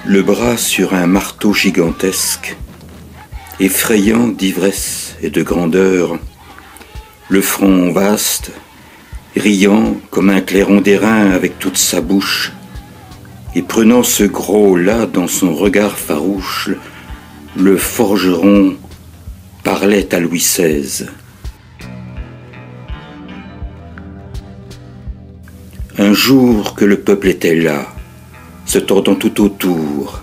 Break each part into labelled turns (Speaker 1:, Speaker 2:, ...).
Speaker 1: le bras sur un marteau gigantesque, effrayant d'ivresse et de grandeur, le front vaste, riant comme un clairon d'airain avec toute sa bouche, et prenant ce gros-là dans son regard farouche, le forgeron parlait à Louis XVI. Un jour que le peuple était là, se tordant tout autour,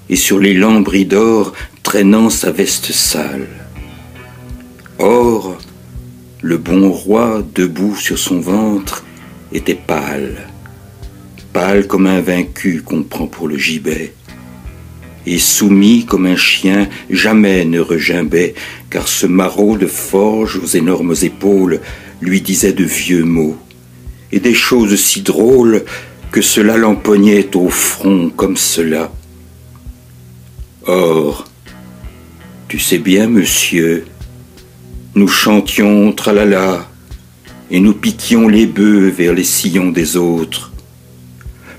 Speaker 1: et sur les lambris d'or traînant sa veste sale. Or, le bon roi, debout sur son ventre, était pâle, pâle comme un vaincu qu'on prend pour le gibet, et soumis comme un chien jamais ne regimbait, car ce maraud de forge aux énormes épaules lui disait de vieux mots, et des choses si drôles que cela l'empoignait au front comme cela. Or, tu sais bien, monsieur, nous chantions tralala, et nous piquions les bœufs vers les sillons des autres.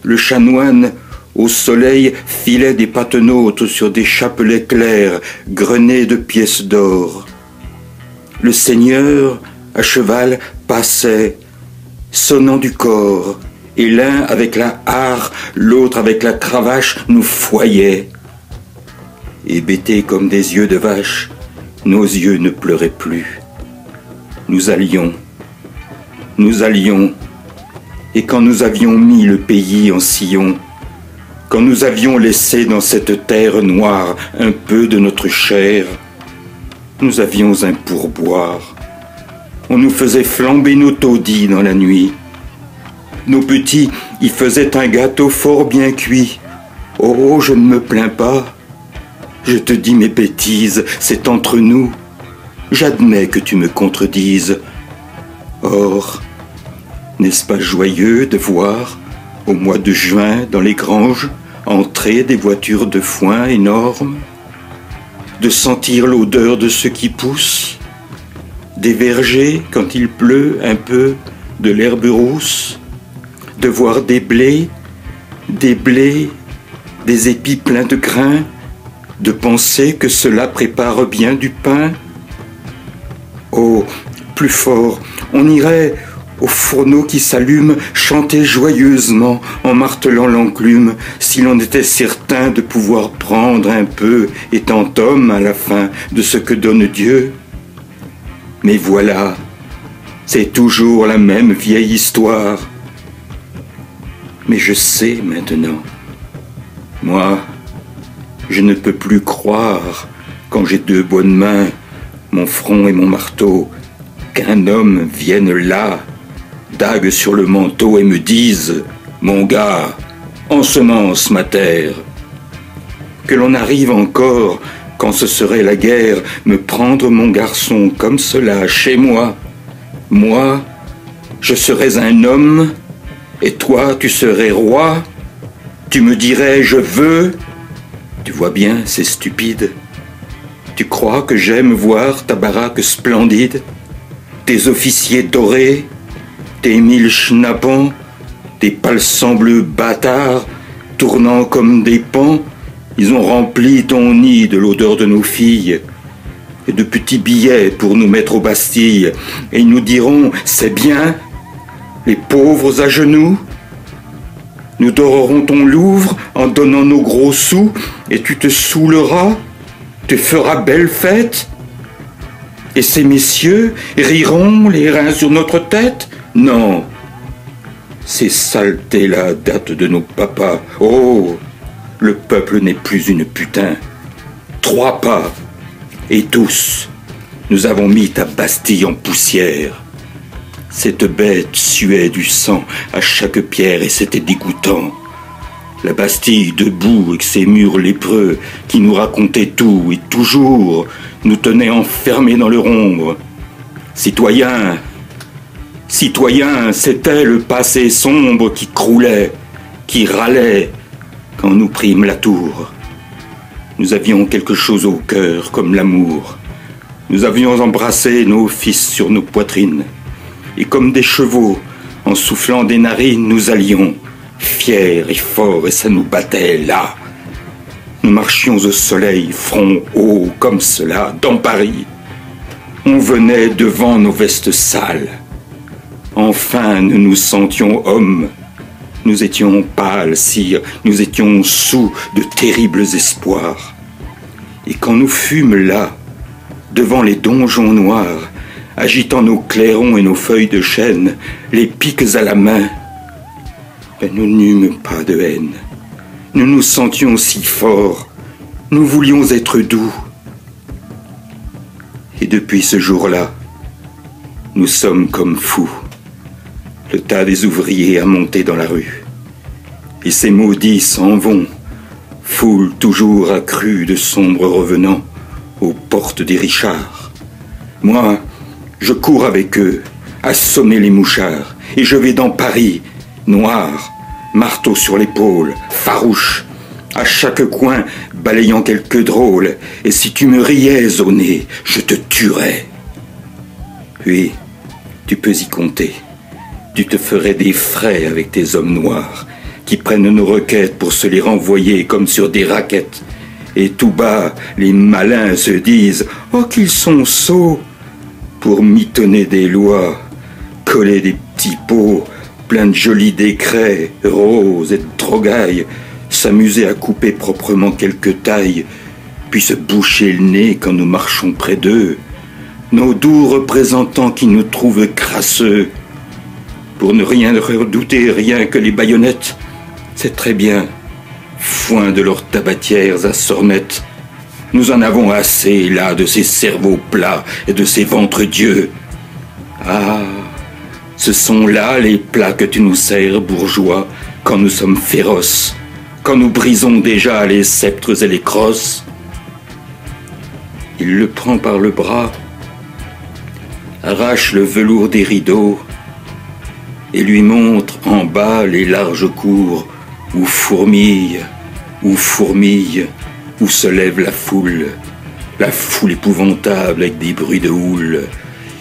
Speaker 1: Le chanoine, au soleil, filait des patenôtres sur des chapelets clairs, grenés de pièces d'or. Le seigneur, à cheval, passait, sonnant du corps, et l'un avec la hare, l'autre avec la cravache, nous foyait. Hébétés comme des yeux de vache, nos yeux ne pleuraient plus. Nous allions, et quand nous avions mis le pays en sillon, quand nous avions laissé dans cette terre noire un peu de notre chair, nous avions un pourboire. On nous faisait flamber nos taudis dans la nuit. Nos petits y faisaient un gâteau fort bien cuit. Oh, je ne me plains pas. Je te dis mes bêtises, c'est entre nous. J'admets que tu me contredises. Or, n'est-ce pas joyeux de voir, au mois de juin, dans les granges, entrer des voitures de foin énormes, de sentir l'odeur de ce qui pousse, des vergers, quand il pleut un peu, de l'herbe rousse, de voir des blés, des épis pleins de grains, de penser que cela prépare bien du pain. Oh, plus fort, on irait au fourneau qui s'allume, chanter joyeusement en martelant l'enclume, si l'on était certain de pouvoir prendre un peu, étant homme à la fin, de ce que donne Dieu. Mais voilà, c'est toujours la même vieille histoire. Mais je sais maintenant, moi, je ne peux plus croire, quand j'ai deux bonnes mains, mon front et mon marteau, qu'un homme vienne là, dague sur le manteau et me dise « Mon gars, ensemence ma terre !» Que l'on arrive encore, quand ce serait la guerre, me prendre mon garçon comme cela chez moi. Moi, je serais un homme, et toi tu serais roi. Tu me dirais « Je veux !» Tu vois bien, c'est stupide. Tu crois que j'aime voir ta baraque splendide, tes officiers dorés, tes 1000 schnappants, tes palsans bleus bâtards, tournant comme des pans, ils ont rempli ton nid de l'odeur de nos filles, et de petits billets pour nous mettre aux Bastilles, et ils nous diront, c'est bien, les pauvres à genoux. Nous dorerons ton Louvre en donnant nos gros sous, et tu te saouleras, te feras belle fête. Et ces messieurs riront les reins sur notre tête? Non, ces saletés-là datent de nos papas. Oh, le peuple n'est plus une putain. 3 pas, et tous, nous avons mis ta Bastille en poussière. Cette bête suait du sang à chaque pierre et c'était dégoûtant. La Bastille debout avec ses murs lépreux qui nous racontaient tout et toujours nous tenaient enfermés dans leur ombre. Citoyens, c'était le passé sombre qui croulait, qui râlait quand nous prîmes la tour. Nous avions quelque chose au cœur comme l'amour. Nous avions embrassé nos fils sur nos poitrines. Et comme des chevaux, en soufflant des narines, nous allions, fiers et forts, et ça nous battait là, nous marchions au soleil, front haut comme cela, dans Paris. On venait devant nos vestes sales. Enfin, nous nous sentions hommes. Nous étions pâles, sire, nous étions sous de terribles espoirs. Et quand nous fûmes là, devant les donjons noirs, agitant nos clairons et nos feuilles de chêne, les piques à la main, nous n'eûmes pas de haine. Nous nous sentions si forts, nous voulions être doux. Et depuis ce jour-là, nous sommes comme fous. Le tas des ouvriers a monté dans la rue. Et ces maudits s'en vont, foule toujours accrue de sombres revenants aux portes des Richards. Moi, je cours avec eux, assommer les mouchards, et je vais dans Paris, noir, marteau sur l'épaule, farouche, à chaque coin balayant quelques drôles, et si tu me riais au nez, je te tuerais. Puis, tu peux y compter. Tu te ferais des frais avec tes hommes noirs, qui prennent nos requêtes pour se les renvoyer comme sur des raquettes. Et tout bas, les malins se disent « Oh, qu'ils sont sots !» pour mitonner des lois, coller des petits pots, plein de jolis décrets, roses et de drogailles, s'amuser à couper proprement quelques tailles, puis se boucher le nez quand nous marchons près d'eux, nos doux représentants qui nous trouvent crasseux, pour ne rien redouter, rien que les baïonnettes, c'est très bien, foin de leurs tabatières à sornettes. Nous en avons assez, là, de ces cerveaux plats et de ces ventres dieux. Ah, ce sont là les plats que tu nous sers, bourgeois, quand nous sommes féroces, quand nous brisons déjà les sceptres et les crosses. Il le prend par le bras, arrache le velours des rideaux et lui montre en bas les larges cours où fourmille, où se lève la foule épouvantable avec des bruits de houle,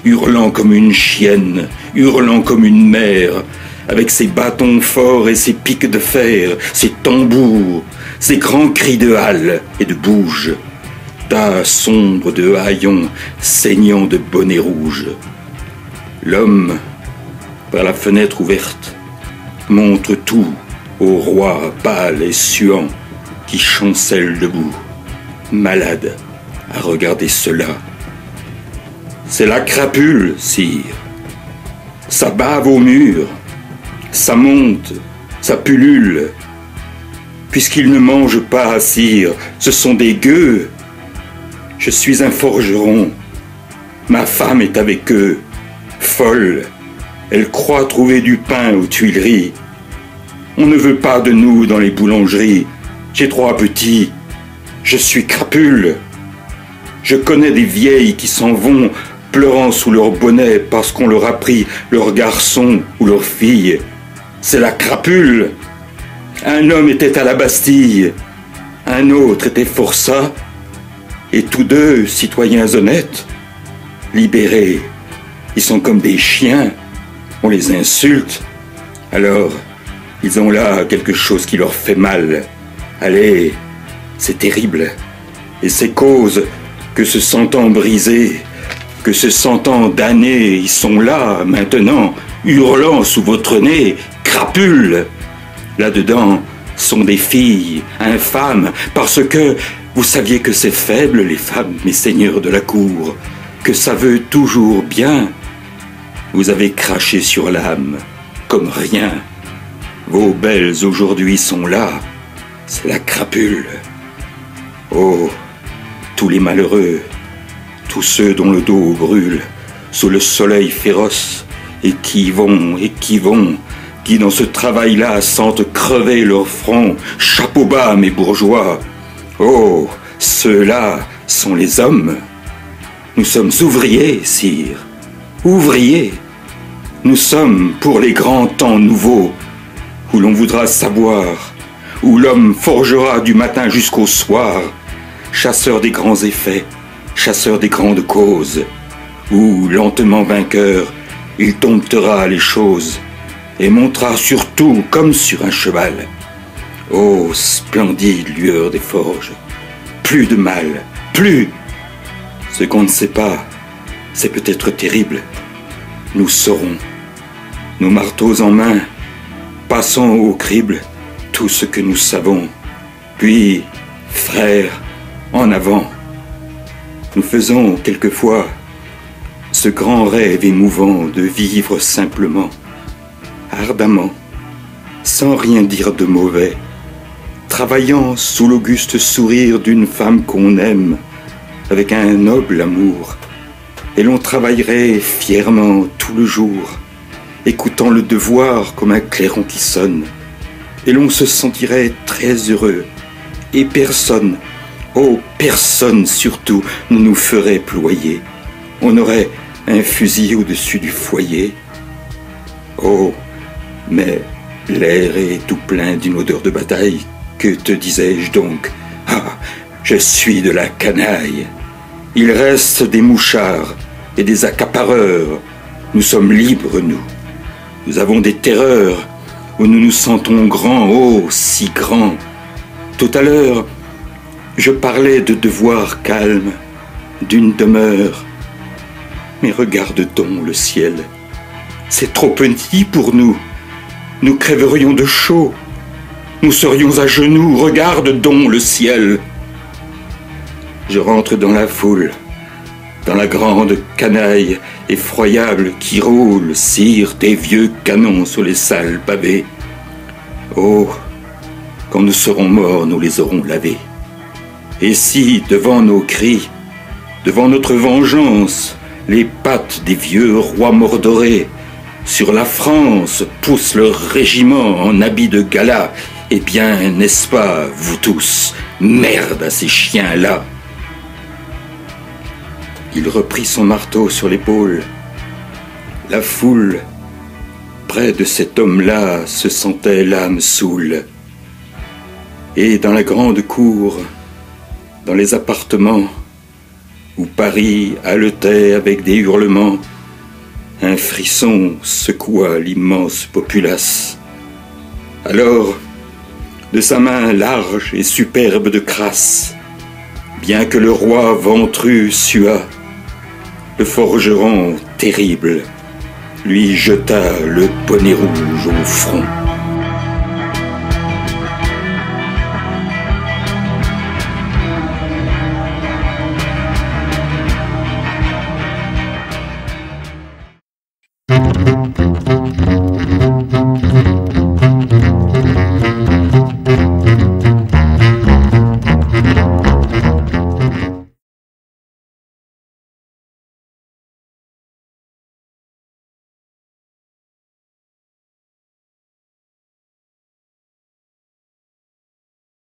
Speaker 1: hurlant comme une chienne, hurlant comme une mère, avec ses bâtons forts et ses pics de fer, ses tambours, ses grands cris de halle et de bouge, tas sombres de haillons saignant de bonnets rouges. L'homme, par la fenêtre ouverte, montre tout au roi pâle et suant qui chancelle debout, malade à regarder cela. C'est la crapule, sire. Ça bave au mur, ça monte, ça pullule. Puisqu'ils ne mangent pas, sire, ce sont des gueux. Je suis un forgeron. Ma femme est avec eux, folle. Elle croit trouver du pain aux Tuileries. On ne veut pas de nous dans les boulangeries. J'ai 3 petits. Je suis crapule. Je connais des vieilles qui s'en vont pleurant sous leur bonnet parce qu'on leur a pris leur garçon ou leur fille. C'est la crapule. Un homme était à la Bastille, un autre était forçat, et tous deux, citoyens honnêtes, libérés. Ils sont comme des chiens, on les insulte. Alors, ils ont là quelque chose qui leur fait mal. Allez, c'est terrible. Et c'est cause que se sentant brisés, que se sentant damnés, ils sont là, maintenant, hurlant sous votre nez, crapules. Là-dedans sont des filles infâmes, parce que vous saviez que c'est faible, les femmes, mes seigneurs de la cour, que ça veut toujours bien. Vous avez craché sur l'âme, comme rien. Vos belles aujourd'hui sont là, c'est la crapule. Oh, tous les malheureux, tous ceux dont le dos brûle, sous le soleil féroce, et qui vont, qui dans ce travail-là sentent crever leur front, chapeau bas mes bourgeois. Oh, ceux-là sont les hommes. Nous sommes ouvriers, sire, ouvriers. Nous sommes pour les grands temps nouveaux, où l'on voudra savoir, où l'homme forgera du matin jusqu'au soir, chasseur des grands effets, chasseur des grandes causes, où, lentement vainqueur, il domptera les choses, et montera surtout comme sur un cheval. Ô splendide lueur des forges, plus de mal, plus. Ce qu'on ne sait pas, c'est peut-être terrible. Nous saurons, nos marteaux en main, passons au crible tout ce que nous savons. Puis, frères, en avant. Nous faisons quelquefois ce grand rêve émouvant de vivre simplement, ardemment, sans rien dire de mauvais, travaillant sous l'auguste sourire d'une femme qu'on aime, avec un noble amour, et l'on travaillerait fièrement tout le jour, écoutant le devoir comme un clairon qui sonne, et l'on se sentirait très heureux, et personne, oh personne surtout, ne nous ferait ployer. On aurait un fusil au-dessus du foyer. Oh, mais l'air est tout plein d'une odeur de bataille. Que te disais-je donc? Ah, je suis de la canaille. Il reste des mouchards et des accapareurs. Nous sommes libres, nous. Nous avons des terreurs où nous nous sentons grands, oh, si grands. Tout à l'heure, je parlais de devoir calme, d'une demeure. Mais regarde donc le ciel. C'est trop petit pour nous. Nous crèverions de chaud. Nous serions à genoux. Regarde donc le ciel. Je rentre dans la foule, dans la grande canaille effroyable qui roule, cire des vieux canons sur les sales pavés. Oh, quand nous serons morts, nous les aurons lavés. Et si, devant nos cris, devant notre vengeance, les pattes des vieux rois mordorés sur la France poussent leur régiment en habit de gala, eh bien, n'est-ce pas, vous tous, merde à ces chiens-là. Il reprit son marteau sur l'épaule. La foule, près de cet homme-là, se sentait l'âme saoule. Et dans la grande cour, dans les appartements, où Paris haletait avec des hurlements, un frisson secoua l'immense populace. Alors, de sa main large et superbe de crasse, bien que le roi ventru suât, le forgeron terrible lui jeta le bonnet rouge au front.